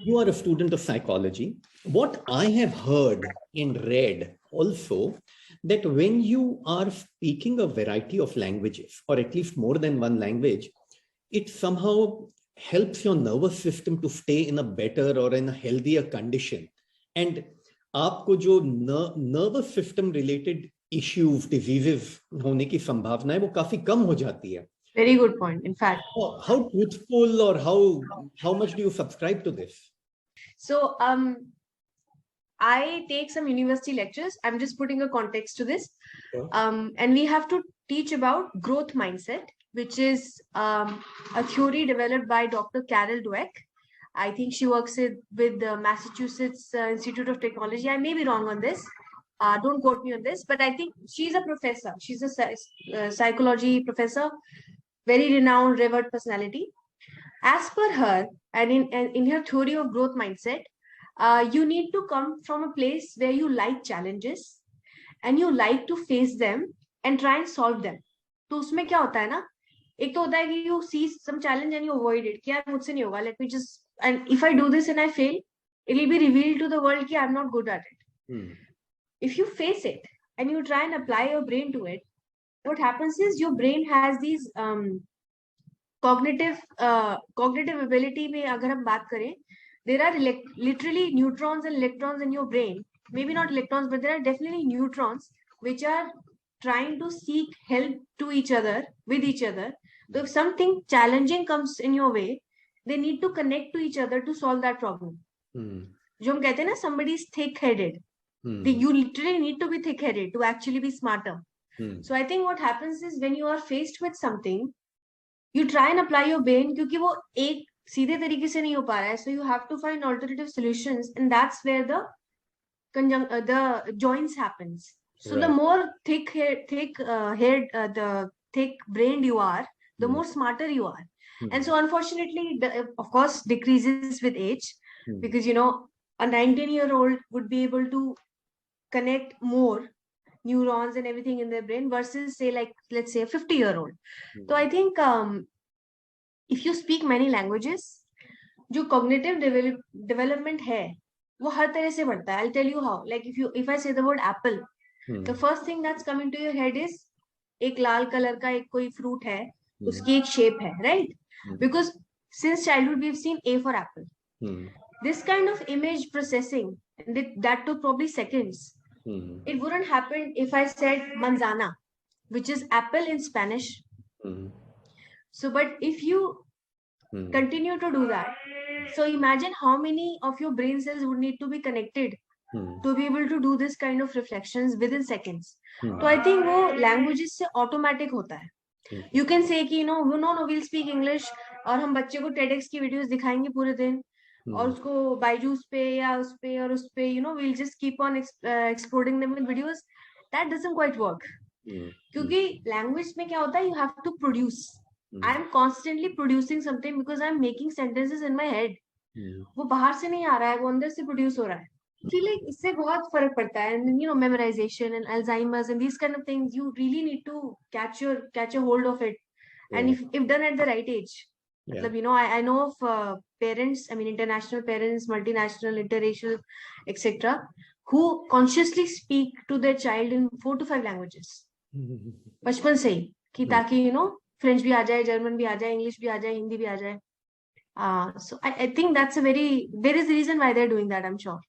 You are a student of psychology. What I have heard and read also, that when you are speaking a variety of languages, or at least more than one language, it somehow helps your nervous system to stay in a better or in a healthier condition. And आपको जो nervous system related issues, diseases होने की संभावना है वो काफी कम हो जाती है. Very good point. In fact, how truthful or how much do you subscribe to this? So I take some university lectures. I'm just putting a context to this. Sure. And we have to teach about growth mindset, which is a theory developed by Dr. Carol Dweck. I think she works with the Massachusetts Institute of Technology. I may be wrong on this. Don't quote me on this, but I think she's a professor. She's a psychology professor, very renowned, revered personality. As per her, and in her theory of growth mindset, you need to come from a place where you like challenges and you like to face them and try and solve them. तो उसमें क्या होता है ना, एक तो होता है कि you see some challenge and you avoid it, कि यार मुझसे नहीं होगा, let me just, and if I do this and I fail, it will be revealed to the world कि I'm not good at it. If you face it and you try and apply your brain to it, what happens is your brain has these cognitive ability में अगर हम बात करें, there are literally neutrons and electrons in your brain. Maybe not electrons, but there are definitely neutrons which are trying to seek help to each other, with each other. So if something challenging comes in your way, they need to connect to each other to solve that problem. जो हम कहते हैं ना, somebody is thick-headed. You literally need to be thick-headed to actually be smarter. So I think what happens is when you are faced with something, you try and apply your brain क्योंकि वो एक सीधे तरीके से नहीं हो पा रहा है. So you have to find alternative solutions, and that's where the joints happens. So right. The more thick-brained you are, the more smarter you are. And so unfortunately, of course, decreases with age because, you know, a 19-year-old would be able to connect more neurons and everything in their brain versus say, like, let's say a 50-year-old. So I think if you speak many languages, जो cognitive development है, वो हर तरह से बढ़ता है. I'll tell you how. Like if I say the word apple, the first thing that's coming to your head is एक लाल colour का एक कोई fruit है, उसकी एक shape है, right? Because since childhood we've seen A for apple. This kind of image processing, that took probably seconds. It wouldn't happen if I said manzana, which is apple in Spanish. So, but if you continue to do that, so imagine how many of your brain cells would need to be connected to be able to do this kind of reflections within seconds. So I think वो languages से automatic होता है. You can say कि no, we'll speak English और हम बच्चे को TEDx की videos दिखाएंगे पूरे दिन और उसको बायजूस पे या उस पे और उस पे, you know, we'll just keep on exploding them with videos. That doesn't quite work. क्योंकि language में क्या होता है, you have to produce. I'm constantly producing something because I'm making sentences in my head. वो बाहर से नहीं आ रहा है, वो अंदर से produce हो रहा है. I feel like इससे बहुत फर्क पड़ता है. And you know, memorization and Alzheimer's and these kind of things, you really need to catch a hold of it. And if done at the right age. You know, I know of parents, I mean international parents, multinational, interracial, etc., who consciously speak to their child in 4 to 5 languages. बचपन से ही कि ताकि you know French भी आ जाए, German भी आ जाए, English भी आ जाए, Hindi भी आ जाए. So I think there is a reason why they're doing that, I'm sure.